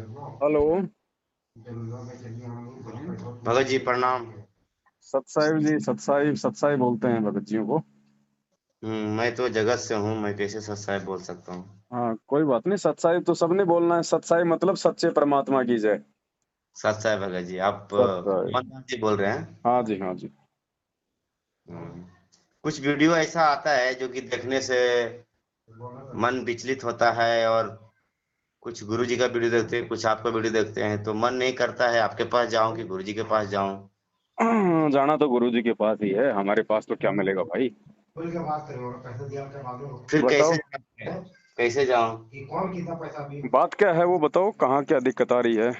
Hello. Bhagat ji प्रणाम। सतसाहिब जी, सतसाहिब सतसाहिब बोलते हैं भगत जियों को। मैं तो जगत से हूँ, मैं कैसे सच साहब बोल सकता हूँ। हाँ, कोई बात नहीं, सतसाहिब तो सबने बोलना है। सतसाहिब मतलब सच्चे परमात्मा की जय। सच साहब भगत जी, आप सतसाहिब। पवन दास जी बोल रहे हैं। हाँ जी, हाँ जी। हम्म, कुछ वीडियो ऐसा आता है जो कि देखने से मन विचलित होता है, और कुछ गुरु जी का वीडियो देखते हैं, कुछ आपका वीडियो देखते हैं तो मन नहीं करता है आपके पास जाऊं कि गुरु जी के पास जाऊं। जाना तो गुरु जी के पास ही है, हमारे पास तो क्या मिलेगा भाई। फिर कैसे बताओ, जाऊं? कैसे जाऊं? बात क्या है वो बताओ, कहाँ क्या दिक्कत आ रही है।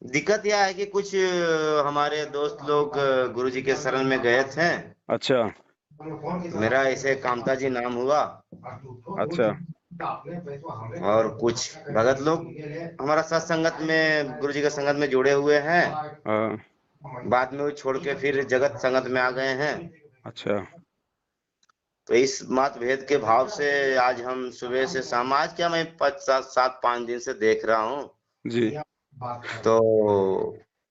दिक्कत यह है कि कुछ हमारे दोस्त लोग गुरु जी के शरण में गए थे। अच्छा। मेरा ऐसे कामता जी नाम हुआ, अच्छा। और कुछ भगत लोग हमारा सत्संगत में, गुरु जी के संगत में जुड़े हुए हैं। हाँ। बाद में वो छोड़ के फिर जगत संगत में आ गए हैं। अच्छा। तो इस मतभेद के भाव से आज हम सुबह से शाम, आज क्या, मैं 5 7 5 दिन से देख रहा हूँ। जी। तो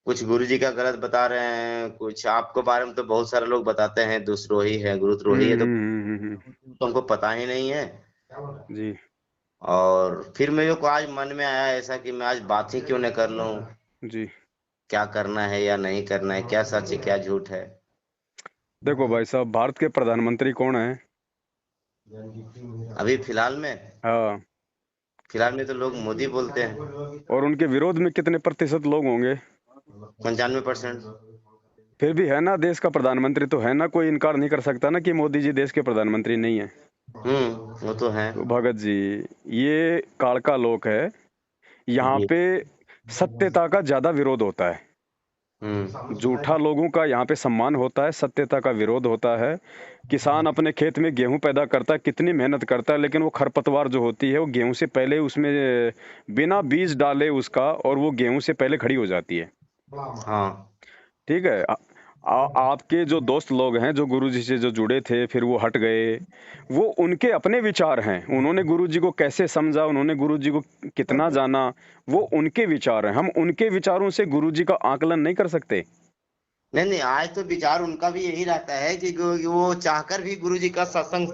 कुछ गुरु जी का गलत बता रहे हैं, कुछ आपके बारे में तो बहुत सारे लोग बताते हैं दुष्द्रोही है, गुरुद्रोही है, तो तुमको पता ही नहीं है। जी। और फिर मेरे को आज मन में आया ऐसा कि मैं आज बात ही क्यों न कर लूं, जी। क्या करना है या नहीं करना है, क्या सच है क्या झूठ है। देखो भाई साहब, भारत के प्रधानमंत्री कौन है? अभी हाँ। फिलहाल में तो लोग मोदी बोलते हैं। और उनके विरोध में कितने प्रतिशत लोग होंगे? 95%। फिर भी है ना, देश का प्रधानमंत्री तो है ना, कोई इनकार नहीं कर सकता ना कि मोदी जी देश के प्रधानमंत्री नहीं है। वो तो है। तो भगत जी, ये काल का लोक है। यहाँ जी। पे सत्यता का ज्यादा विरोध होता है। झूठा हम्म। लोगों का यहाँ पे सम्मान होता है, सत्यता का विरोध होता है। किसान अपने खेत में गेहूं पैदा करता है, कितनी मेहनत करता है, लेकिन वो खरपतवार जो होती है वो गेहूं से पहले उसमें बिना बीज डाले उसका, और वो गेहूं से पहले खड़ी हो जाती है। हाँ। ठीक है। आपके जो दोस्त लोग हैं जो गुरुजी से जो जुड़े थे फिर वो हट गए, वो उनके अपने विचार हैं। उन्होंने गुरुजी को कैसे समझा, उन्होंने गुरुजी को कितना जाना, वो उनके विचार हैं। हम उनके विचारों से गुरुजी का आकलन नहीं कर सकते। नहीं नहीं, आज तो विचार उनका भी यही रहता है कि वो चाहकर भी गुरु जी का सत्संग,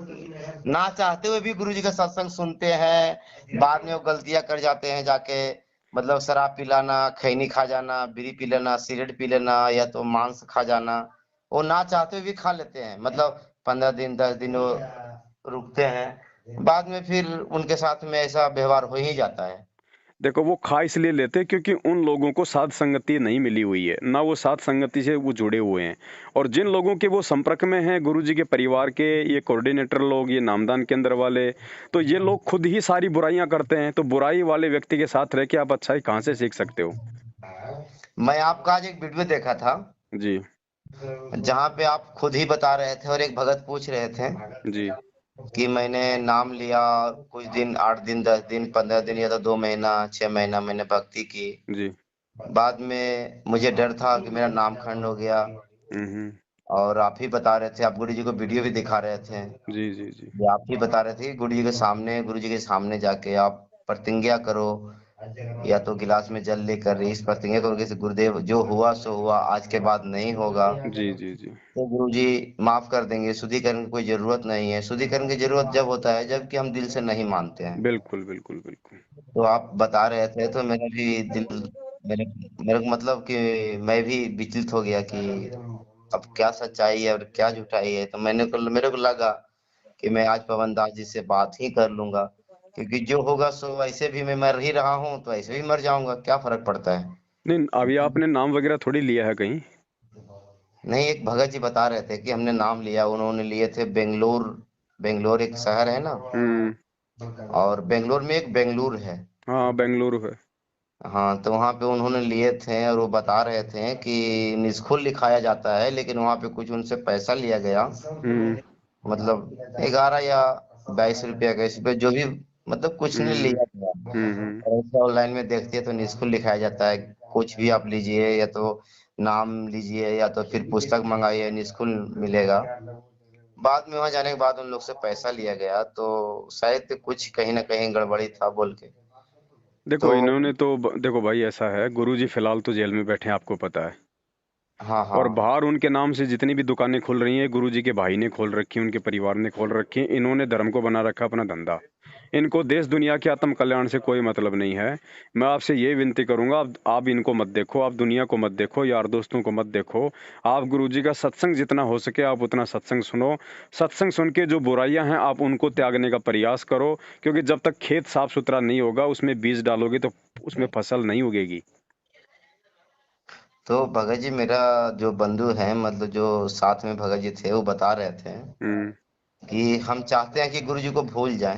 ना चाहते हुए भी गुरु जी का सत्संग सुनते हैं। बाद में वो गलतियां कर जाते हैं जाके, मतलब शराब पिलाना, खैनी खा जाना, बीड़ी पी लेना, सिगरेट पी लेना, या तो मांस खा जाना। वो ना चाहते हुए भी खा लेते हैं, मतलब 15 दिन 10 दिन वो रुकते हैं, बाद में फिर उनके साथ में ऐसा व्यवहार हो ही जाता है। देखो, वो खा इसलिए लेते हैं क्योंकि उन लोगों को साध संगति नहीं मिली हुई है, ना वो साध संगति से वो जुड़े हुए हैं। और जिन लोगों के वो संपर्क में हैं, गुरुजी के परिवार के ये कोऑर्डिनेटर लोग, ये नामदान केंद्र वाले, तो ये लोग खुद ही सारी बुराइयां करते हैं। तो बुराई वाले व्यक्ति के साथ रह के आप अच्छाई कहाँ से सीख सकते हो? मैं आपका आज एक वीडियो देखा था, जी। जहाँ पे आप खुद ही बता रहे थे और एक भगत पूछ रहे थे जी। कि मैंने नाम लिया, कुछ दिन, 8 दिन 10 दिन 15 दिन या तो 2 महीना 6 महीना मैंने भक्ति की। जी। बाद में मुझे डर था कि मेरा नाम खंड हो गया। हम्म। और आप ही बता रहे थे, आप गुरु जी को वीडियो भी दिखा रहे थे, जी। जी। जी। ये आप ही बता रहे थे कि गुरु जी के सामने जाके आप प्रतिज्ञा करो, या तो गिलास में जल लेकर इस प्रतिज्ञा करो कि गुरुदेव जो हुआ सो हुआ, आज के बाद नहीं होगा। जी। जी। जी। तो गुरु जी माफ कर देंगे, शुद्धिकरण की कोई जरूरत नहीं है। शुद्धिकरण की जरूरत जब होता है जबकि हम दिल से नहीं मानते हैं। बिल्कुल बिल्कुल बिल्कुल। तो आप बता रहे थे तो मेरा भी दिल, मेरे मेरे को मतलब कि मैं भी विचलित हो गया कि अब क्या सच्चाई है और क्या झूठाई है। तो मेरे को लगा कि मैं आज पवन दास जी से बात ही कर लूंगा, क्योंकि जो होगा सो, ऐसे भी मैं मर ही रहा हूँ तो ऐसे भी मर जाऊंगा, क्या फर्क पड़ता है। नहीं, अभी आपने नाम वगैरह थोड़ी लिया है कहीं। नहीं, एक भगत जी बता रहे थे कि हमने नाम लिया, उन्होंने लिए थे बेंगलोर। बेंगलोर एक शहर है ना, हम्म। और बेंगलोर में एक बेंगलुरु है। हाँ, बेंगलुरु है। हाँ, तो वहां पे उन्होंने लिए थे और वो बता रहे थे कि निष्ठुर लिखाया जाता है, लेकिन वहां पे कुछ उनसे पैसा लिया गया। हम्म। मतलब 11 या 22 रुपया का, इस पे जो भी, मतलब कुछ नहीं हम्म। लिया गया। हम्म। और ऐसे ऑनलाइन में देखते हैं तो निष्ठुर लिखाया जाता है। कुछ भी आप लीजिए, या तो नाम लीजिए या तो फिर पुस्तक मंगाइए, निष्ठुर मिलेगा। बाद में वहां जाने के बाद उन लोग से पैसा लिया गया, तो शायद कुछ कहीं ना कहीं गड़बड़ी था बोल के। देखो तो इन्होंने तो देखो भाई ऐसा है, गुरुजी फिलहाल तो जेल में बैठे हैं, आपको पता है। हाँ और हाँ। बाहर उनके नाम से जितनी भी दुकानें खुल रही हैं, गुरुजी के भाई ने खोल रखी हैं, उनके परिवार ने खोल रखी हैं। इन्होंने धर्म को बना रखा अपना धंधा। इनको देश दुनिया के आत्म कल्याण से कोई मतलब नहीं है। मैं आपसे ये विनती करूंगा, आप इनको मत देखो, आप दुनिया को मत देखो, यार दोस्तों को मत देखो। आप गुरुजी का सत्संग जितना हो सके आप उतना सत्संग सुनो। सत्संग सुन के जो बुराइयां हैं आप उनको त्यागने का प्रयास करो, क्योंकि जब तक खेत साफ सुथरा नहीं होगा, उसमें बीज डालोगे तो उसमें फसल नहीं उगेगी। तो भगत जी, मेरा जो बंधु है, मतलब जो साथ में भगत जी थे, वो बता रहे थे हम्म। कि हम चाहते हैं कि गुरु जी को भूल जाएं,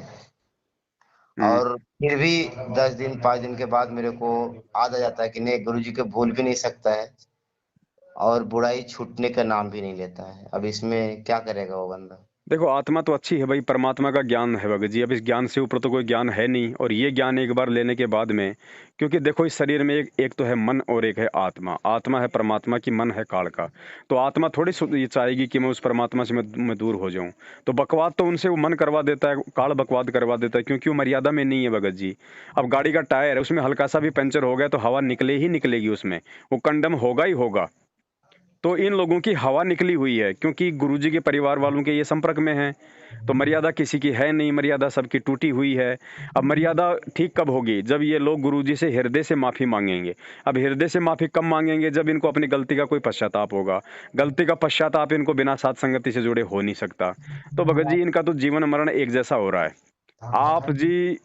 हम्म। और फिर भी 10 दिन 5 दिन के बाद मेरे को याद आ जाता है कि नहीं, गुरु जी को भूल भी नहीं सकता है, और बुराई छूटने का नाम भी नहीं लेता है। अब इसमें क्या करेगा वो बंदा? देखो आत्मा तो अच्छी है भाई, परमात्मा का ज्ञान है भगत जी। अब इस ज्ञान से ऊपर तो कोई ज्ञान है नहीं, और ये ज्ञान एक बार लेने के बाद में, क्योंकि देखो इस शरीर में एक तो है मन और एक है आत्मा। आत्मा है परमात्मा की, मन है काल का। तो आत्मा थोड़ी ये चाहेगी कि मैं उस परमात्मा से मैं दूर हो जाऊं। तो बकवाद तो उनसे वो मन करवा देता है, काल बकवाद करवा देता है, क्योंकि वो मर्यादा में नहीं है भगत जी। अब गाड़ी का टायर है, उसमें हल्का सा भी पंचर हो गया तो हवा निकले ही निकलेगी, उसमें वो कंडम होगा ही होगा। तो इन लोगों की हवा निकली हुई है, क्योंकि गुरुजी के परिवार वालों के ये संपर्क में हैं। तो मर्यादा किसी की है नहीं, मर्यादा सबकी टूटी हुई है। अब मर्यादा ठीक कब होगी? जब ये लोग गुरुजी से हृदय से माफी मांगेंगे। अब हृदय से माफी कब मांगेंगे? जब इनको अपनी गलती का कोई पश्चाताप होगा। गलती का पश्चाताप इनको बिना साध संगति से जुड़े हो नहीं सकता। तो भगत जी इनका तो जीवन मरण एक जैसा हो रहा है। आप जी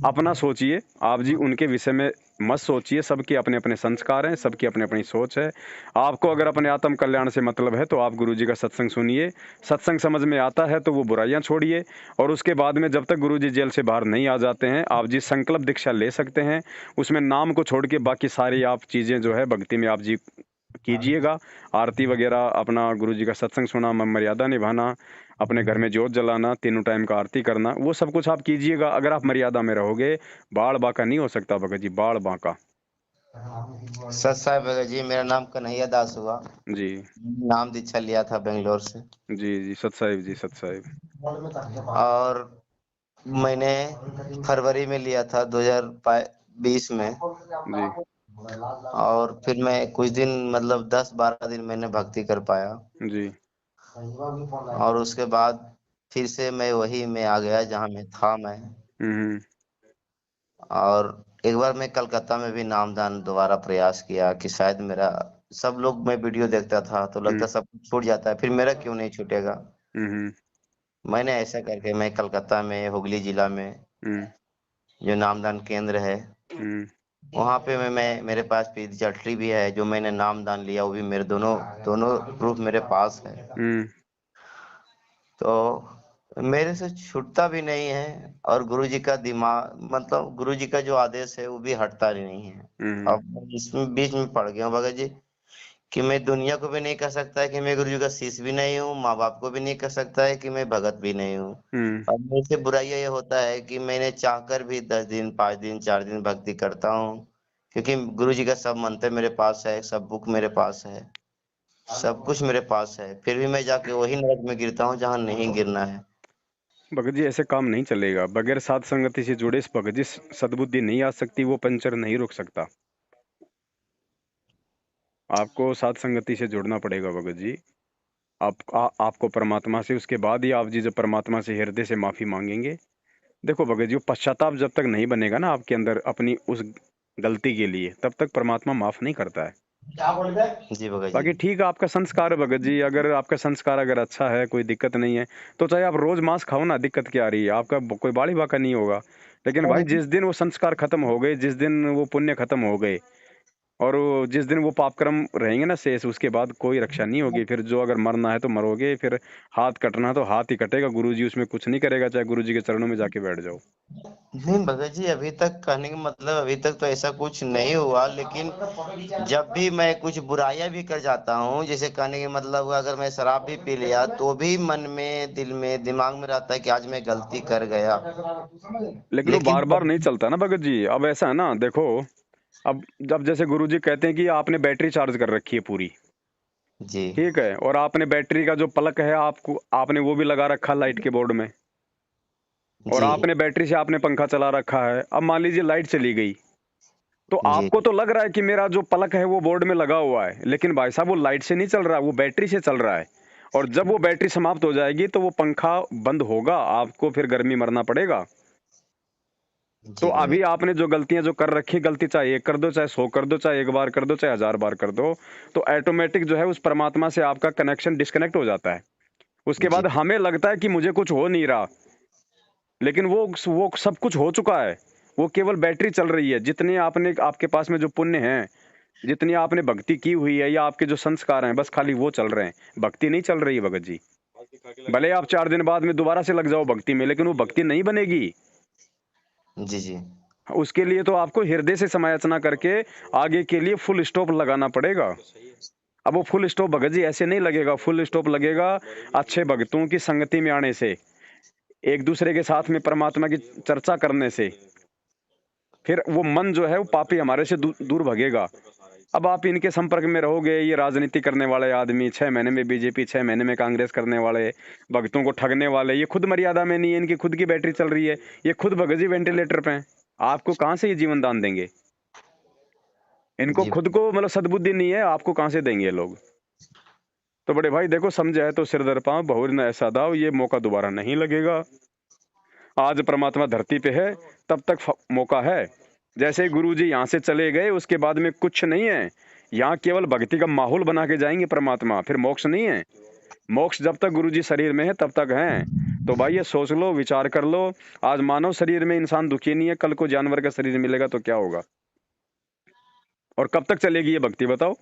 अपना सोचिए, आप जी उनके विषय में मत सोचिए। सबके अपने अपने संस्कार हैं, सबकी अपनी अपनी सोच है। आपको अगर अपने आत्म कल्याण से मतलब है तो आप गुरुजी का सत्संग सुनिए। सत्संग समझ में आता है तो वो बुराइयां छोड़िए। और उसके बाद में जब तक गुरुजी जेल से बाहर नहीं आ जाते हैं, आप जी संकल्प दीक्षा ले सकते हैं। उसमें नाम को छोड़ के बाकी सारी आप चीजें जो है भक्ति में आप जी कीजिएगा। आरती वगैरह, अपना गुरुजी का सत्संग सुना, मर्यादा निभाना, अपने घर में जोत जलाना, तीनों टाइम का आरती करना, वो सब कुछ आप कीजिएगा। अगर आप मर्यादा में रहोगे, बाढ़ बांका नहीं हो सकता भगत जी, बाढ़ बांका। सच साहब भगत जी, मेरा नाम कन्हैया दास हुआ। जी नाम दीक्षा लिया था बेंगलोर से। जी जी, सत साहिब जी, सत साहिब। और मैंने फरवरी में लिया था 2020 में। जी और फिर मैं कुछ दिन, मतलब 10-12 दिन मैंने भक्ति कर पाया। जी। और उसके बाद फिर से मैं वही में आ गया जहाँ मैं था मैं। हम्म। और एक बार मैं कलकत्ता में भी नामदान दोबारा प्रयास किया कि शायद मेरा, सब लोग, मैं वीडियो देखता था तो हम्म। लगता सब कुछ छूट जाता है, फिर मेरा क्यों नहीं छूटेगा। हम्म। मैंने ऐसा करके मैं कलकत्ता में, हुगली जिला में हम्म। जो नामदान केंद्र है, हम्म। वहाँ पे मैं मेरे पास पीतजटली भी है, जो मैंने नामदान लिया वो भी मेरे दोनों दोनों प्रूफ मेरे पास है। हम्म। तो मेरे से छूटता भी नहीं है, और गुरुजी का दिमाग, मतलब गुरुजी का जो आदेश है वो भी हटता ही नहीं है। हम्म। अब मैं इसमें बीच में पड़ गया हूँ भगत जी, कि मैं दुनिया को भी नहीं कह सकता कि मैं गुरुजी का शिष्य भी नहीं हूँ, माँ बाप को भी नहीं कह सकता है कि मैं भगत भी नहीं हूँ। हम्म। अब मेरे से बुराइयां ये होता है कि मैंने चाहकर भी 10 दिन 5 दिन 4 दिन भक्ति करता हूँ, क्योंकि गुरुजी का सब मंत्र मेरे पास है, सब बुक मेरे पास है, सब कुछ मेरे पास है, फिर भी मैं जाके वही नरक में गिरता हूँ जहाँ नहीं गिरना है। भगत जी ऐसे काम नहीं चलेगा। बगैर साध संगति से जुड़े इस भगत जी सद्बुद्धि नहीं आ सकती, वो पंचर नहीं रुक सकता। आपको साध संगति से जुड़ना पड़ेगा भगत जी। आपको परमात्मा से, उसके बाद ही आप जी जब परमात्मा से हृदय से माफी मांगेंगे। देखो भगत जी, वो पश्चाताप जब तक नहीं बनेगा ना आपके अंदर अपनी उस गलती के लिए, तब तक परमात्मा माफ नहीं करता है। जी भगत जी। बाकी ठीक है, आपका संस्कार है भगत जी। अगर आपका संस्कार अगर अच्छा है, कोई दिक्कत नहीं है, तो चाहे आप रोज मांस खाओ ना, दिक्कत क्या आ रही है? आपका कोई बाड़ी बाका नहीं होगा। लेकिन भाई जिस दिन वो संस्कार खत्म हो गए, जिस दिन वो पुण्य खत्म हो गए, और जिस दिन वो पाप कर्म रहेंगे ना शेष, उसके बाद कोई रक्षा नहीं होगी। फिर जो अगर मरना है तो मरोगे, फिर हाथ कटना है तो हाथ ही कटेगा। गुरुजी उसमें कुछ नहीं करेगा, चाहे गुरुजी के चरणों में जाके बैठ जाओ। नहीं भगत जी, अभी तक कहने का मतलब, अभी तक तो ऐसा कुछ नहीं हुआ, लेकिन जब भी मैं कुछ बुराइयां भी कर जाता हूँ, जैसे कहने का मतलब हुआ, अगर मैं शराब भी पी लिया तो भी मन में, दिल में, दिमाग में रहता है कि आज मैं गलती कर गया। लेकिन वो लेकिन बार बार नहीं चलता ना भगत जी। अब ऐसा है ना, देखो, अब जब जैसे गुरुजी कहते हैं कि आपने बैटरी चार्ज कर रखी है पूरी, जी ठीक है, और आपने बैटरी का जो प्लग है आपको, आपने वो भी लगा रखा लाइट के बोर्ड में, और जी आपने बैटरी से आपने पंखा चला रखा है। अब मान लीजिए लाइट चली गई, तो जी आपको तो लग रहा है कि मेरा जो पलक है वो बोर्ड में लगा हुआ है, लेकिन भाई साहब वो लाइट से नहीं चल रहा, वो बैटरी से चल रहा है। और जब वो बैटरी समाप्त हो जाएगी तो वो पंखा बंद होगा, आपको फिर गर्मी मरना पड़ेगा। तो जी भगत अभी आपने जो गलतियां जो कर रखी, गलती चाहे 1 कर दो, चाहे 100 कर दो, चाहे 1 बार कर दो, चाहे 1000 बार कर दो, तो ऑटोमेटिक जो है उस परमात्मा से आपका कनेक्शन डिस्कनेक्ट हो जाता है। उसके जी बाद हमें लगता है कि मुझे कुछ हो नहीं रहा, लेकिन वो सब कुछ हो चुका है। वो केवल बैटरी चल रही है। जितने आपने आपके पास में जो पुण्य हैं, जितनी आपने भक्ति की हुई है, या आपके जो संस्कार हैं, बस खाली वो चल रहे हैं, भक्ति नहीं चल रही है भगत जी। भले आप 4 दिन बाद में दोबारा से लग जाओ भक्ति में, लेकिन वो भक्ति नहीं बनेगी। जी जी उसके लिए तो आपको हृदय से समायाचना करके आगे के लिए फुल स्टॉप लगाना पड़ेगा। अब वो फुल स्टॉप भगत जी ऐसे नहीं लगेगा, फुल स्टॉप लगेगा अच्छे भक्तों की संगति में आने से, एक दूसरे के साथ में परमात्मा की चर्चा करने से। फिर वो मन जो है वो पापी हमारे से दूर भगेगा। अब आप इनके संपर्क में रहोगे, ये राजनीति करने वाले आदमी, 6 महीने में बीजेपी, 6 महीने में कांग्रेस करने वाले, भक्तों को ठगने वाले, ये खुद मर्यादा में नहीं है, इनकी खुद की बैटरी चल रही है, ये खुद भगत जी वेंटिलेटर पे हैं। आपको कहाँ से ये जीवन दान देंगे? इनको जी खुद को मतलब सद्बुद्धि नहीं है, आपको कहाँ से देंगे ये लोग? तो बड़े भाई देखो, समझाए तो सिर दर पांव, बहुर न ऐसा दाव, ये मौका दोबारा नहीं लगेगा। आज परमात्मा धरती पे है, तब तक मौका है। जैसे गुरु जी यहाँ से चले गए, उसके बाद में कुछ नहीं है। यहाँ केवल भक्ति का माहौल बना के जाएंगे परमात्मा, फिर मोक्ष नहीं है। मोक्ष जब तक गुरु जी शरीर में है तब तक है। तो भाई ये सोच लो, विचार कर लो। आज मानव शरीर में इंसान दुखी नहीं है, कल को जानवर का शरीर मिलेगा तो क्या होगा? और कब तक चलेगी ये भक्ति, बताओ?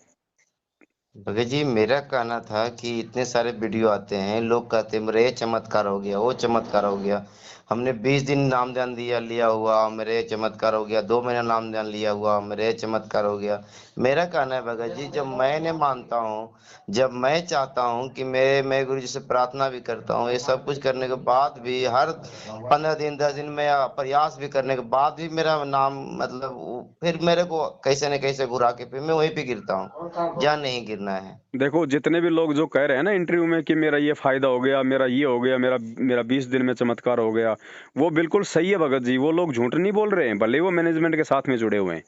भगत जी, मेरा कहना था कि इतने सारे वीडियो आते हैं, लोग कहते हैं मेरे ये चमत्कार हो गया, वो चमत्कार हो गया। हमने 20 दिन नाम ध्यान लिया हुआ, मेरे ये चमत्कार हो गया। 2 महीना नाम ध्यान लिया हुआ, मेरे ये चमत्कार हो गया। मेरा कहना है भगत जी, जब मैंने मानता हूँ, जब मैं चाहता हूँ कि मैं गुरु जी से प्रार्थना भी करता हूँ, ये सब कुछ करने के बाद भी, हर 15 दिन 10 दिन में प्रयास भी करने के बाद भी मेरा नाम मतलब फिर मेरे को कैसे न कैसे घुरा के फिर मैं वहीं पे गिरता हूँ जहाँ नहीं गिरना है। देखो, जितने भी लोग जो कह रहे हैं ना इंटरव्यू में कि मेरा ये फायदा हो गया, मेरा ये हो गया, मेरा मेरा 20 दिन में चमत्कार हो गया, वो बिल्कुल सही है भगत जी। वो लोग झूठ नहीं बोल रहे हैं, भले वो मैनेजमेंट के साथ में जुड़े हुए हैं,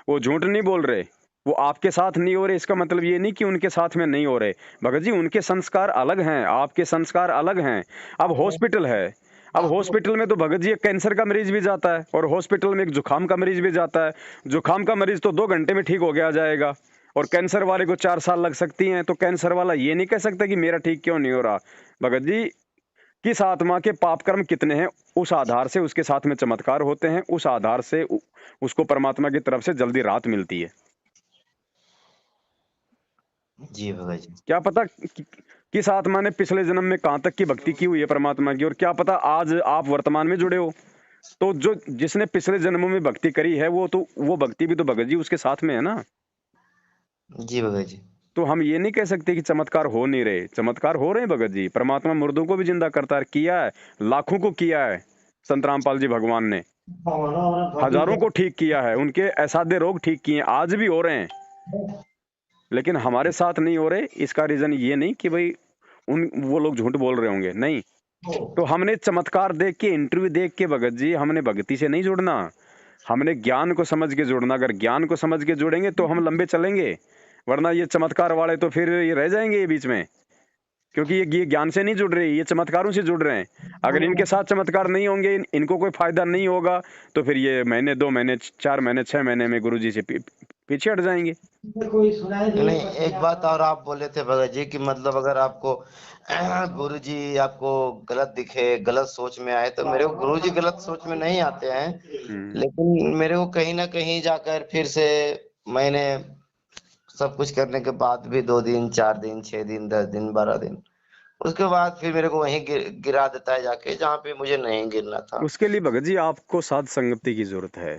वो झूठ नहीं बोल रहे। वो आपके साथ नहीं हो रहे, इसका मतलब ये नहीं कि उनके साथ में नहीं हो रहे। भगत जी, उनके संस्कार अलग हैं, आपके संस्कार अलग हैं। अब हॉस्पिटल है, अब हॉस्पिटल में तो भगत जी एक कैंसर का मरीज भी जाता है, और हॉस्पिटल में एक जुकाम का मरीज भी जाता है। जुकाम का मरीज तो 2 घंटे में ठीक हो गया जाएगा, और कैंसर वाले को 4 साल लग सकती हैं। तो कैंसर वाला ये नहीं कह सकता कि मेरा ठीक क्यों नहीं हो रहा। भगत जी, किस आत्मा के पाप कर्म कितने हैं, उस आधार से उसके साथ में चमत्कार होते हैं, उस आधार से उसको परमात्मा की तरफ से जल्दी राहत मिलती है। जी भगत जी। क्या पता किस आत्मा ने पिछले जन्म में कहां तक की भक्ति की हुई है परमात्मा की, और क्या पता आज आप वर्तमान में जुड़े हो। तो जो जिसने पिछले जन्मों में भक्ति करी है, वो भक्ति भी तो भगत जी उसके साथ में है ना। जी भगत जी। तो हम ये नहीं कह सकते कि चमत्कार हो नहीं रहे, चमत्कार हो रहे हैं भगत जी। परमात्मा मुर्दों को भी जिंदा करता है, किया है, लाखों को किया है। संत रामपाल जी भगवान ने हजारों को ठीक किया है, उनके असाध्य रोग ठीक किए हैं, आज भी हो रहे हैं। लेकिन हमारे साथ नहीं हो रहे, इसका रीजन ये नहीं कि भाई वो लोग झूठ बोल रहे होंगे, नहीं। तो हमने चमत्कार देख के, इंटरव्यू देख के भगत जी, हमने भक्ति से नहीं जुड़ना, हमने ज्ञान को समझ के जुड़ना। अगर ज्ञान को समझ के जुड़ेंगे तो हम लंबे चलेंगे, वरना ये चमत्कार वाले तो फिर ये रह जाएंगे ये बीच में, क्योंकि ये ज्ञान से नहीं जुड़ रहे, ये चमत्कारों से जुड़ रहे हैं। अगर इनके साथ चमत्कार नहीं होंगे, इनको कोई फायदा नहीं होगा, तो फिर ये महीने 2 महीने 4 महीने 6 महीने में गुरुजी से पीछे हट जाएंगे। नहीं, एक बात और आप बोले थे भगत जी कि मतलब अगर आपको गुरु जी आपको गलत दिखे, गलत सोच में आए, तो मेरे को गुरु जी गलत सोच में नहीं आते हैं, लेकिन मेरे को कहीं ना कहीं जाकर फिर से मैंने सब कुछ करने के बाद भी 2 दिन 4 दिन 6 दिन 10 दिन 12 दिन उसके बाद फिर मेरे को वहीं गिरा देता है जाके जहाँ पे मुझे नहीं गिरना था। उसके लिए भगत जी आपको साध संगति की जरूरत है।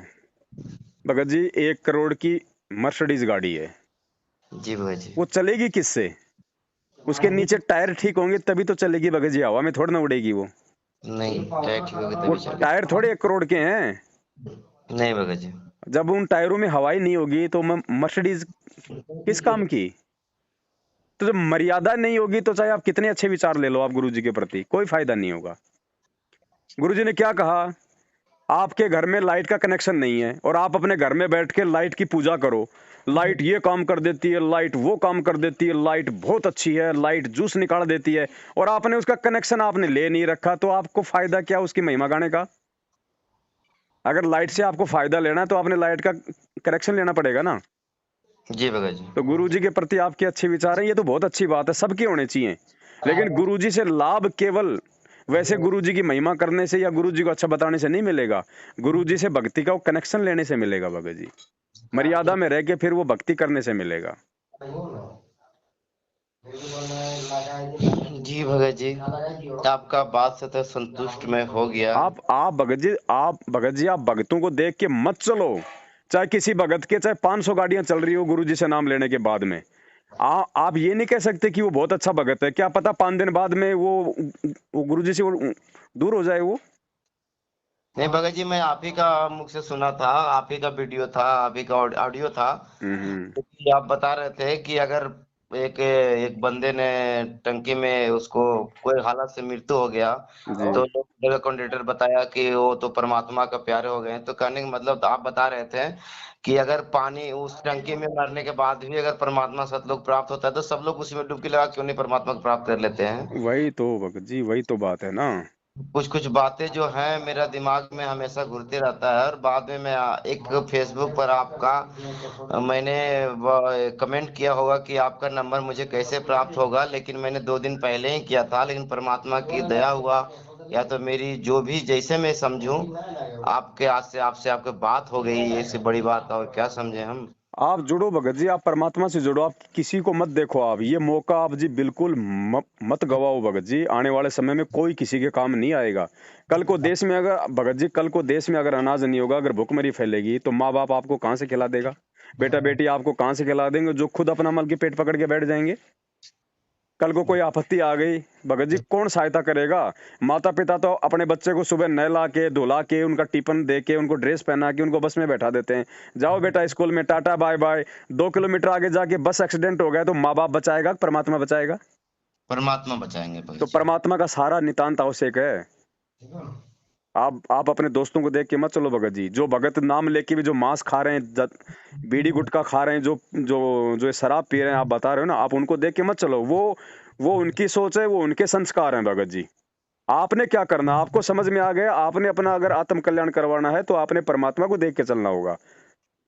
भगत जी, 1 करोड़ की मर्सिडीज गाड़ी है, जी भगत जी। वो चलेगी किससे? उसके नीचे टायर ठीक होंगे तभी तो चलेगी भगत जी, हवा में थोड़ी ना उड़ेगी वो। नहीं, टायर ठीक होगी वो तभी चलेगी। टायर थोड़े 1 करोड़ के हैं। नहीं भगत जी। जब उन टायरों में हवा ही नहीं होगी तो मर्सिडीज किस काम की? तो जब मर्यादा नहीं होगी तो चाहे आप कितने अच्छे विचार ले लो आप गुरु जी के प्रति, कोई फायदा नहीं होगा। गुरु जी ने क्या कहा आपके घर में लाइट का कनेक्शन नहीं है और आप अपने घर में बैठ के लाइट की पूजा करो, लाइट ये काम कर देती है, लाइट वो काम कर देती है, लाइट बहुत अच्छी है, लाइट जूस निकाल देती है, और आपने उसका कनेक्शन आपने ले नहीं रखा, तो आपको फायदा क्या उसकी महिमा गाने का? अगर लाइट से आपको फायदा लेना है तो आपने लाइट का कनेक्शन लेना पड़ेगा ना। जी भगत जी। तो गुरुजी के प्रति आपके अच्छे विचार हैं, ये तो बहुत अच्छी बात है, सबके होने चाहिए। लेकिन गुरुजी से लाभ केवल वैसे गुरुजी की महिमा करने से या गुरुजी को अच्छा बताने से नहीं मिलेगा, गुरुजी से भक्ति का कनेक्शन लेने से मिलेगा भगत जी। मर्यादा में रह के फिर वो भक्ति करने से मिलेगा। जी भगत जी, आपका बात से तो संतुष्ट मैं हो गया। आप भगत जी आप भगतों को देख के मत चलो, चाहे किसी भगत के चाहे 500 गाड़ियां चल रही हो गुरुजी से नाम लेने के बाद में, आप ये नहीं कह सकते कि वो बहुत अच्छा भगत है। क्या पता 5 दिन बाद में वो गुरुजी से दूर हो जाए वो। नहीं भगत जी, मैं आप ही का मुख से सुना था, आप ही का वीडियो था, आप ही का ऑडियो था, हम्म। कि आप बता रहे थे कि अगर एक एक बंदे ने टंकी में उसको कोई हालत से मृत्यु हो गया, जी तो लोग कंडक्टर बताया कि वो तो परमात्मा का प्यारे हो गए। तो कहने का मतलब आप बता रहे थे कि अगर पानी उस टंकी में मरने के बाद भी अगर परमात्मा सतलोक प्राप्त होता है, तो सब लोग उसी में डुबकी लगा क्यों नहीं परमात्मा को प्राप्त कर लेते हैं। वही तो भगत जी, वही तो बात है ना। कुछ कुछ बातें जो हैं मेरा दिमाग में हमेशा घूरती रहता है, और बाद में मैं एक फेसबुक पर आपका मैंने कमेंट किया होगा कि आपका नंबर मुझे कैसे प्राप्त होगा, लेकिन मैंने 2 दिन पहले ही किया था, लेकिन परमात्मा की दया हुआ या तो मेरी जो भी जैसे मैं समझूं, आपके आज से आपसे आपके बात हो गई, ये से बड़ी बात और क्या समझे हम। आप जुड़ो भगत जी, आप परमात्मा से जुड़ो, आप किसी को मत देखो। आप ये मौका आप जी बिल्कुल मत गवाओ भगत जी। आने वाले समय में कोई किसी के काम नहीं आएगा। कल को देश में अगर भगत जी, कल को देश में अगर अनाज नहीं होगा, अगर भुखमरी फैलेगी, तो माँ बाप आपको कहाँ से खिला देगा? बेटा बेटी आपको कहाँ से खिला देंगे, जो खुद अपना मल के पेट पकड़ के बैठ जाएंगे? कल को कोई आपत्ति आ गई, भगत जी कौन सहायता करेगा? माता पिता तो अपने बच्चे को सुबह नहला के धुला के उनका टिफिन दे के उनको ड्रेस पहना के उनको बस में बैठा देते हैं, जाओ बेटा स्कूल में, टाटा बाय बाय। 2 किलोमीटर आगे जाके बस एक्सीडेंट हो गया तो माँ बाप बचाएगा, परमात्मा बचाएगा? परमात्मा बचाएंगे भगत तो जी। परमात्मा का सहारा नितांत आवश्यक है। आप अपने दोस्तों को देख के मत चलो भगत जी। जो भगत नाम लेके भी जो मांस खा रहे हैं, बीड़ी गुटखा खा रहे हैं, जो जो जो शराब पी रहे हैं, आप बता रहे हो ना, आप उनको देख के मत चलो। वो उनकी सोच है, वो उनके संस्कार हैं भगत जी। आपने क्या करना, आपको समझ में आ गया। आपने अपना अगर आत्म कल्याण करवाना है तो आपने परमात्मा को देख के चलना होगा,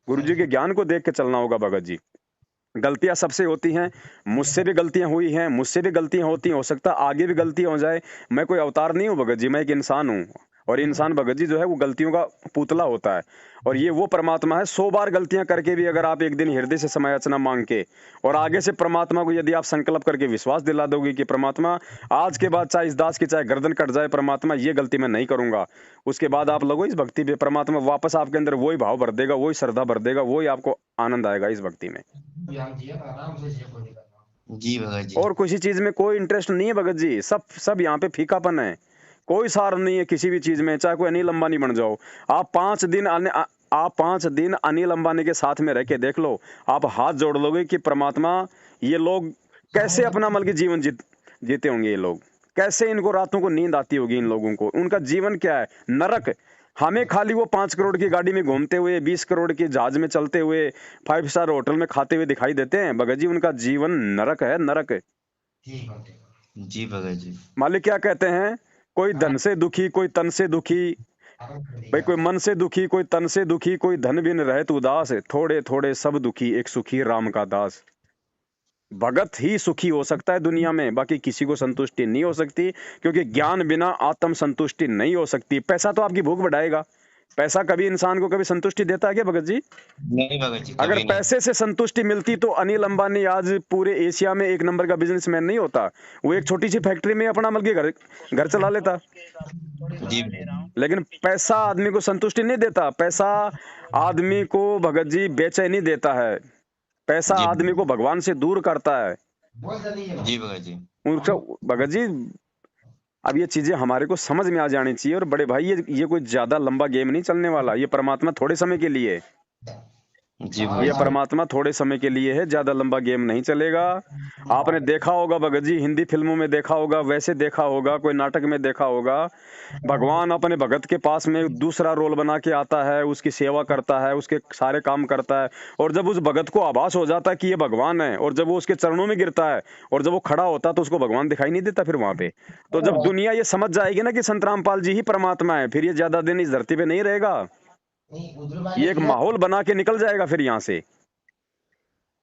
गुरु जी के ज्ञान को देख के चलना होगा भगत जी। गलतियां सबसे होती हैं, मुझसे भी गलतियां हुई हैं, मुझसे भी गलतियां होती हैं, हो सकता है आगे भी गलतियां हो जाए। मैं कोई अवतार नहीं हूं भगत जी, मैं एक इंसान हूं। और इंसान भगत जी जो है वो गलतियों का पुतला होता है, और ये वो परमात्मा है। 100 बार गलतियां करके भी अगर आप एक दिन हृदय से समय याचना मांग के और आगे से परमात्मा को यदि आप संकल्प करके विश्वास दिला दोगे कि परमात्मा आज के बाद चाहे इस दास की चाहे गर्दन कट जाए, परमात्मा ये गलती मैं नहीं करूंगा, उसके बाद आप लगो इस भक्ति पे, परमात्मा वापस आपके अंदर वही भाव भर देगा, वही श्रद्धा भर देगा, वही आपको आनंद आएगा इस भक्ति में। जी भगत जी। और किसी चीज में कोई इंटरेस्ट नहीं है भगत जी, सब यहाँ पे फीकापन है। कोई सार नहीं है किसी भी चीज में, चाहे कोई अनिल अंबानी बन जाओ। आप 5 दिन अनिल अंबानी के साथ में रह के देख लो, आप हाथ जोड़ लोगे कि परमात्मा ये लोग कैसे अपना मतलब कि जीवन जीते होंगे। ये लोग कैसे, इनको रातों को नींद आती होगी इन लोगों को, उनका जीवन क्या है, नरक। हमें खाली वो 5 करोड़ की गाड़ी में घूमते हुए, 20 करोड़ के जहाज में चलते हुए, 5 स्टार होटल में खाते हुए दिखाई देते हैं भगत जी, उनका जीवन नरक है, नरक। जी भगत जी। मालिक क्या कहते हैं, कोई धन से दुखी, कोई तन से दुखी, भाई कोई मन से दुखी, कोई तन से दुखी, कोई धन बिन रहत उदास, थोड़े थोड़े सब दुखी, एक सुखी राम का दास। भगत ही सुखी हो सकता है दुनिया में, बाकी किसी को संतुष्टि नहीं हो सकती, क्योंकि ज्ञान बिना आत्म संतुष्टि नहीं हो सकती। पैसा तो आपकी भूख बढ़ाएगा, पैसा कभी इंसान को कभी संतुष्टि देता है क्या भगत जी? नहीं भगत जी, अगर कभी नहीं। पैसे से संतुष्टि मिलती तो अनिल अंबानी आज पूरे एशिया में 1 नंबर का बिजनेसमैन नहीं होता। वो एक छोटी सी फैक्ट्री में अपना मतलब घर चला लेता। जी लेकिन पैसा आदमी को संतुष्टि नहीं देता, पैसा आदमी को भगत जी बेचैनी देता है, पैसा जी आदमी को भगवान से दूर करता है। जी भगत जी। उनका भगत जी, अब ये चीजें हमारे को समझ में आ जानी चाहिए। और बड़े भाई, ये कोई ज्यादा लंबा गेम नहीं चलने वाला, ये परमात्मा थोड़े समय के लिए। जी ये भगत जी। परमात्मा थोड़े समय के लिए है, ज्यादा लंबा गेम नहीं चलेगा। आपने देखा होगा भगत जी, हिंदी फिल्मों में देखा होगा, वैसे देखा होगा, कोई नाटक में देखा होगा, भगवान अपने भगत के पास में दूसरा रोल बना के आता है, उसकी सेवा करता है, उसके सारे काम करता है, और जब उस भगत को आभास हो जाता है कि ये भगवान है, और जब वो उसके चरणों में गिरता है और जब वो खड़ा होता है तो उसको भगवान दिखाई नहीं देता फिर वहां पे। तो जब दुनिया ये समझ जाएगी ना कि संत रामपाल जी ही परमात्मा है, फिर ये ज्यादा दिन इस धरती पे नहीं रहेगा। ये एक माहौल बना के निकल जाएगा फिर यहाँ से।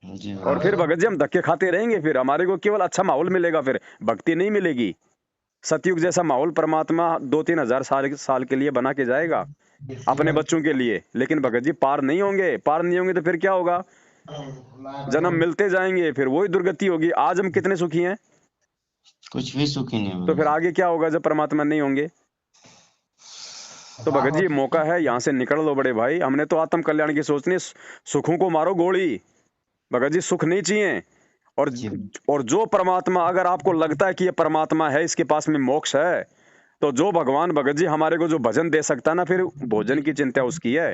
जी और भगत फिर जी। भगत जी हम धक्के खाते रहेंगे, फिर हमारे को केवल अच्छा माहौल मिलेगा, फिर भक्ति नहीं मिलेगी। सतयुग जैसा माहौल परमात्मा 2-3 हजार साल के लिए बना के जाएगा अपने बच्चों के लिए, लेकिन भगत जी पार नहीं होंगे। पार नहीं होंगे तो फिर क्या होगा? जन्म मिलते जाएंगे, फिर वही दुर्गति होगी। आज हम कितने सुखी हैं, कुछ भी सुखी नहीं तो भगत फिर जी। आगे क्या होगा जब परमात्मा नहीं होंगे? तो भगत जी मौका है, यहाँ से निकल लो बड़े भाई। हमने तो आत्म कल्याण की सोचनी, सुखों को मारो गोली। भगत जी सुख नहीं चाहिए। और जी और जो परमात्मा, अगर आपको लगता है कि ये परमात्मा है, इसके पास में मोक्ष है, तो जो भगवान भगत जी हमारे को जो भजन दे सकता है ना, फिर भोजन की चिंता उसकी है,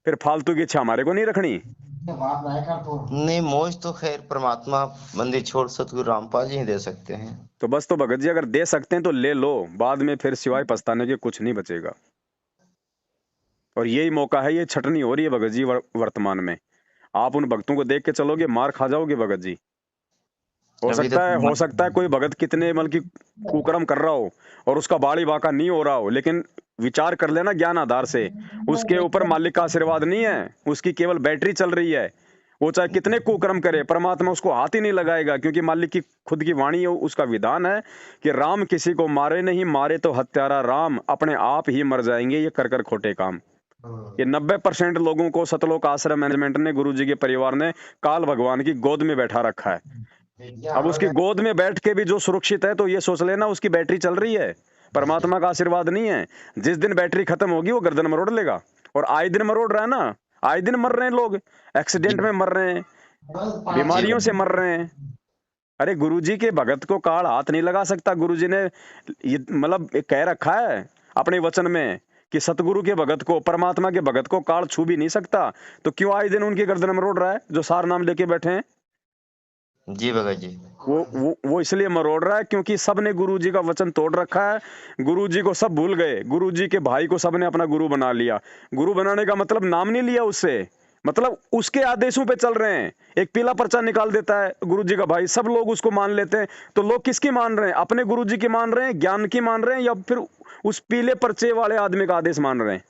फिर फालतू की इच्छा हमारे को नहीं रखनी। नहीं, मोक्ष तो खैर परमात्मा मंदिर छोड़ सतगुरु रामपाल जी ही दे सकते हैं। तो बस, तो भगत जी अगर दे सकते हैं तो ले लो, बाद में फिर सिवाय पछताने के कुछ नहीं बचेगा। और यही मौका है, ये छटनी हो रही है भगत जी वर्तमान में। आप उन भक्तों को देख के चलोगे, मार खा जाओगे भगत जी। अभी तो हो सकता है कोई भगत कितने मतलब की कुकर्म कर रहा हो और उसका बाड़ी बाका नहीं हो रहा हो, लेकिन विचार कर लेना ज्ञान आधार से, उसके ऊपर मालिक का आशीर्वाद नहीं है, उसकी केवल बैटरी चल रही है। वो चाहे कितने कुकर्म करे, परमात्मा उसको हाथ ही नहीं लगाएगा, क्योंकि मालिक की खुद की वाणी है, उसका विधान है कि राम किसी को मारे नहीं, मारे तो हत्यारा राम, अपने आप ही मर जाएंगे ये कर कर खोटे काम। ये 90% लोगों को सतलोक आश्रम मैनेजमेंट ने, गुरु जी के परिवार ने काल भगवान की गोद में बैठा रखा है। अब उसकी गोद में बैठ के भी जो सुरक्षित है, तो ये सोच लेना उसकी बैटरी चल रही है, परमात्मा का आशीर्वाद नहीं है। जिस दिन बैटरी खत्म होगी वो गर्दन मरोड़ लेगा। और आए दिन मरोड़ रहा है ना, आए दिन मर रहे हैं लोग, एक्सीडेंट में मर रहे हैं, बीमारियों से मर रहे हैं। अरे गुरुजी के भगत को काल हाथ नहीं लगा सकता। गुरुजी ने ये मतलब कह रखा है अपने वचन में कि सतगुरु के भगत को, परमात्मा के भगत को काल छू भी नहीं सकता। तो क्यों आए दिन उनकी गर्दन मरोड़ रहा है जो सार नाम लेके बैठे हैं? जी भगत जी। वो इसलिए मरोड़ रहा है क्योंकि सबने गुरुजी का वचन तोड़ रखा है। गुरुजी को सब भूल गए, गुरुजी के भाई को सबने अपना गुरु बना लिया। गुरु बनाने का मतलब नाम नहीं लिया उससे, मतलब उसके आदेशों पे चल रहे हैं। एक पीला पर्चा निकाल देता है गुरुजी का भाई, सब लोग उसको मान लेते हैं। तो लोग किसकी मान रहे हैं? अपने गुरुजी की मान रहे हैं, ज्ञान की मान रहे हैं, या फिर उस पीले पर्चे वाले आदमी का आदेश मान रहे हैं?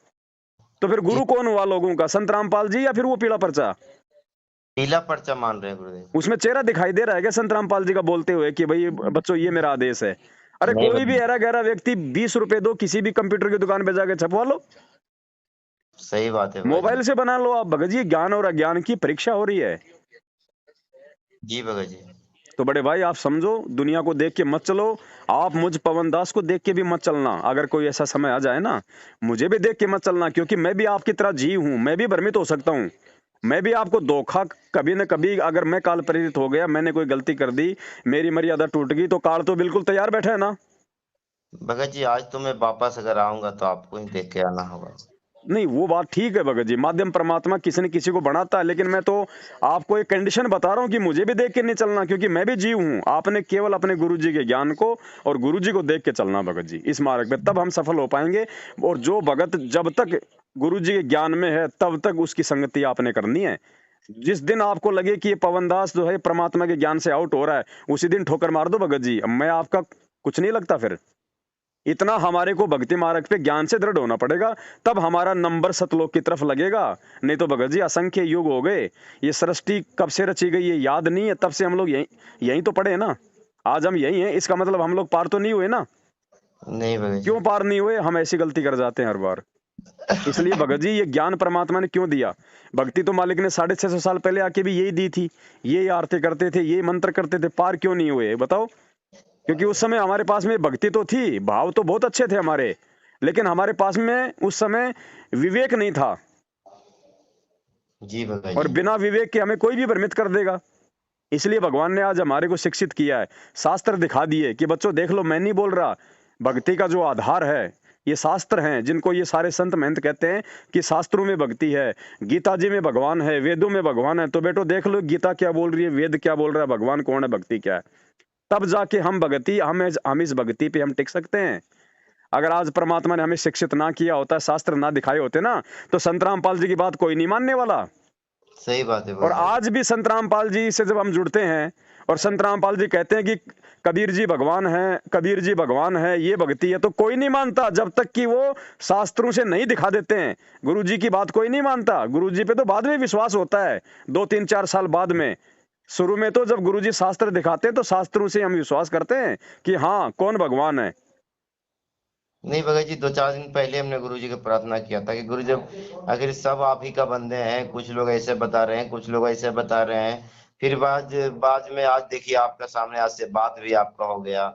तो फिर गुरु कौन हुआ लोगों का? संत रामपाल जी या फिर वो पीला पर्चा? पीला पर्चा मान रहे हैं गुरुदेव। उसमें चेहरा दिखाई दे रहा है क्या संत रामपाल जी का बोलते हुए कि भाई बच्चों ये मेरा आदेश है? अरे नहीं कोई भी भगत ऐरा गहरा व्यक्ति 20 रुपए दो, किसी भी कंप्यूटर की दुकान पे जाके छपवा लो, जी, सही बात है भगत मोबाइल जी। से बना लो आप। भगत जी ज्ञान और अज्ञान की परीक्षा हो रही है। जी भगत जी। तो बड़े भाई आप समझो, दुनिया को देख के मत चलो। आप मुझ पवन दास को देख के भी मत चलना। अगर कोई ऐसा समय आ जाए ना, मुझे भी देख के मत चलना, क्योंकि मैं भी आपकी तरह जी हूं, मैं भी भ्रमित हो सकता हूं। मैं भी आपको धोखा कभी न कभी, अगर मैं काल प्रेरित हो गया, मैंने कोई गलती कर दी, मेरी मर्यादा टूट गई, तो काल तो बिल्कुल तैयार बैठा है ना। भगत जी, आज तो मैं वापस अगर आऊंगा तो आपको ही देख के आना होगा। नहीं वो बात ठीक है भगत जी, माध्यम परमात्मा किसी न किसी को बनाता है, लेकिन मैं तो आपको एक कंडीशन बता रहा हूँ कि मुझे भी देख के नहीं चलना, क्योंकि मैं भी जीव हूँ। आपने केवल अपने गुरुजी के ज्ञान को और गुरुजी को देख के चलना भगत जी इस मार्ग पे, तब हम सफल हो पाएंगे। और जो भगत जब तक गुरुजी के ज्ञान में है, तब तक उसकी संगति आपने करनी है। जिस दिन आपको लगे कि ये पवन दास जो है परमात्मा के ज्ञान से आउट हो रहा है, उसी दिन ठोकर मार दो भगत जी। मैं आपका कुछ नहीं लगता फिर। इतना हमारे को भक्ति मार्ग पे ज्ञान से दृढ़ होना पड़ेगा, तब हमारा नंबर सतलोक की तरफ लगेगा। नहीं तो भगत जी असंख्य युग हो गए, ये सृष्टि कब से रची गई ये याद नहीं है, तब से हम लोग यहीं तो पड़े हैं ना। आज हम यही हैं, इसका मतलब हम लोग पार तो नहीं हुए ना। नहीं भगत जी। क्यों पार नहीं हुए? हम ऐसी गलती कर जाते हैं हर बार। इसलिए भगत जी ये ज्ञान परमात्मा ने क्यों दिया? भक्ति तो मालिक ने 650 साल पहले आके भी यही दी थी, यही आरती करते थे, यही मंत्र करते थे, पार क्यों नहीं हुए बताओ? क्योंकि उस समय हमारे पास में भक्ति तो थी, भाव तो बहुत अच्छे थे हमारे, लेकिन हमारे पास में उस समय विवेक नहीं था। जी भगत और जी। बिना विवेक के हमें कोई भी भ्रमित कर देगा। इसलिए भगवान ने आज हमारे को शिक्षित किया है, शास्त्र दिखा दिए कि बच्चों देख लो, मैं नहीं बोल रहा, भक्ति का जो आधार है, ये शास्त्र हैं जिनको ये सारे संत महंत कहते हैं कि शास्त्रों में भक्ति है, गीता जी में भगवान है, वेदों में भगवान है। तो बेटो देख लो गीता क्या बोल रही है, वेद क्या बोल रहा है, भगवान कौन है, भक्ति क्या है। तब जाके हम इस भक्ति पे हम टिक सकते हैं। अगर आज परमात्मा ने हमें शिक्षित ना किया होता, शास्त्र ना दिखाए होते ना, तो संत रामपाल जी की बात कोई नहीं मानने वाला। सही बात है और भगत जी। आज भी संत रामपाल जी से जब हम जुड़ते हैं और संत रामपाल जी कहते हैं कि कबीर जी भगवान है, कबीर जी भगवान है, ये भक्ति है, तो कोई नहीं मानता जब तक कि वो शास्त्रों से नहीं दिखा देते हैं। गुरु जी की बात कोई नहीं मानता। गुरु जी पे तो बाद में विश्वास होता है, 2 3 4 साल बाद में। शुरू में तो जब गुरु जी शास्त्र दिखाते हैं तो शास्त्रों से हम विश्वास करते हैं कि हाँ कौन भगवान है। नहीं भगत जी, 2 4 दिन पहले हमने गुरु जी को प्रार्थना किया था कि गुरु जब आखिर सब आप ही का बंदे हैं, कुछ लोग ऐसे बता रहे हैं, कुछ लोग ऐसे बता रहे हैं। फिर बाद बाद में आज देखिए आपका सामने, आज से बात भी आपका हो गया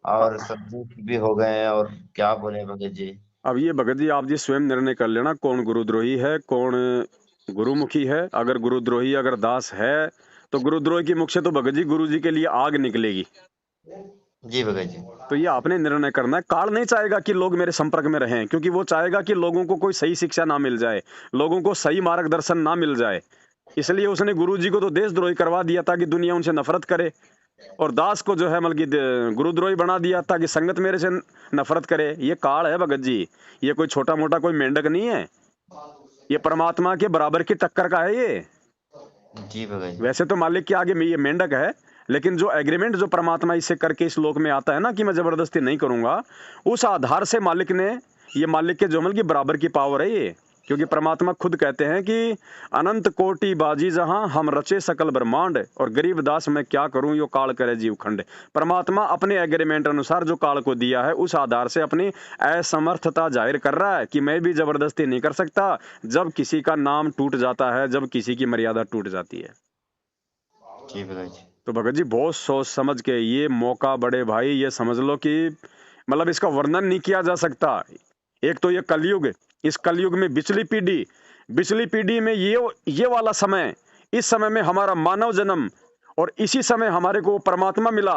और सब दुख भी हो गए हैं, और क्या बोले भगत जी। अब ये भगत जी आप जी स्वयं निर्णय कर लेना कौन गुरुद्रोही है, कौन गुरुमुखी है। अगर गुरुद्रोही अगर दास है तो गुरुद्रोही की मुख से तो भगत जी गुरु जी के लिए आग निकलेगी। जी भगत जी। तो ये आपने निर्णय करना है। काल नहीं चाहेगा कि लोग मेरे संपर्क में रहें, क्योंकि वो चाहेगा कि लोगों को कोई सही शिक्षा ना मिल जाए, लोगों को सही मार्गदर्शन ना मिल जाए। इसलिए उसने गुरु जी को तो देशद्रोही करवा दिया ताकि दुनिया उनसे नफरत करे, और दास को जो है मतलब कि गुरुद्रोही बना दिया ताकि संगत मेरे से नफरत करे। ये काल है भगत जी, ये कोई छोटा मोटा कोई मेंढक नहीं है, ये परमात्मा के बराबर की टक्कर का है ये। जी भगत जी। वैसे तो मालिक के आगे में ये मेंढक है, लेकिन जो एग्रीमेंट जो परमात्मा इससे करके इस लोक में आता है ना कि मैं जबरदस्ती नहीं करूंगा, उस आधार से मालिक ने, ये मालिक के जो मतलब की बराबर की पावर है ये। क्योंकि परमात्मा खुद कहते हैं कि अनंत कोटि बाजी जहां हम रचे सकल ब्रह्मांड, और गरीब दास मैं क्या करूं यो काल करे जीव खंड। परमात्मा अपने एग्रीमेंट अनुसार जो काल को दिया है उस आधार से अपनी असमर्थता जाहिर कर रहा है कि मैं भी जबरदस्ती नहीं कर सकता। जब किसी का नाम टूट जाता है, जब किसी की मर्यादा टूट जाती है। जी भगत जी। तो भगत जी बहुत सोच समझ के ये मौका, बड़े भाई ये समझ लो कि मतलब इसका वर्णन नहीं किया जा सकता। एक तो ये कलयुग, इस कलयुग में बिचली पीढ़ी में ये वाला समय, इस समय में हमारा मानव जन्म, और इसी समय हमारे को परमात्मा मिला,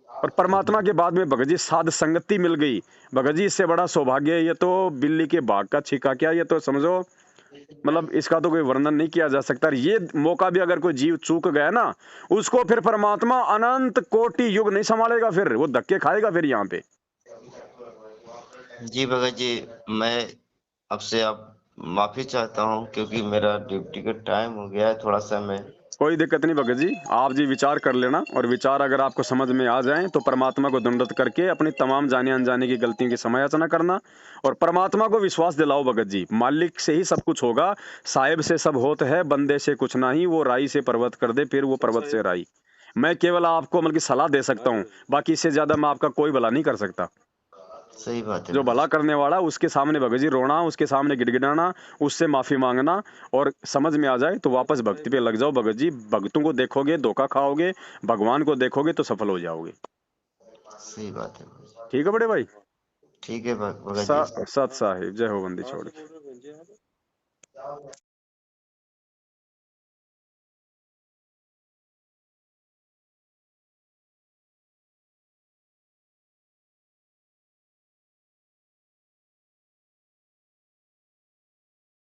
और परमात्मा के बाद में भगत जी साध संगति मिल गई। भगत जी इससे बड़ा सौभाग्य है ये तो बिल्ली के भाग का छिका क्या, ये तो समझो मतलब इसका तो कोई वर्णन नहीं किया जा सकता। ये मौका भी अगर कोई जीव चूक गया ना, उसको फिर परमात्मा अनंत कोटि युग नहीं संभालेगा, फिर वो धक्के खाएगा फिर यहाँ पे। जी भगत जी, मैं आपसे अब माफी चाहता हूँ क्योंकि मेरा ड्यूटी का टाइम हो गया है, थोड़ा सा मैं। कोई दिक्कत नहीं भगत जी, आप जी विचार कर लेना, और विचार अगर आपको समझ में आ जाए तो परमात्मा को दंडवत करके अपनी तमाम जाने अनजाने की गलतियों की समायाचना करना, और परमात्मा को विश्वास दिलाओ भगत जी, मालिक से ही सब कुछ होगा, साहिब से सब होत है, बंदे से कुछ नहीं, वो राई से पर्वत कर दे फिर वो पर्वत से राई। मैं केवल आपको मतलब की सलाह दे सकता हूँ, बाकी इससे ज्यादा मैं आपका कोई भला नहीं कर सकता। सही बात है जो भगत भला जी। करने वाला उसके सामने भगत जी रोना, उसके सामने गिड़गिड़ाना, उससे माफी मांगना, और समझ में आ जाए तो वापस भक्ति पे लग जाओ भगत जी। भक्तों को देखोगे धोखा खाओगे, भगवान को देखोगे तो सफल हो जाओगे। सही बात है भगत जी। ठीक है बड़े भाई। ठीक है भगत जी। सत साहिब, जय हो बंदी छोड़ के।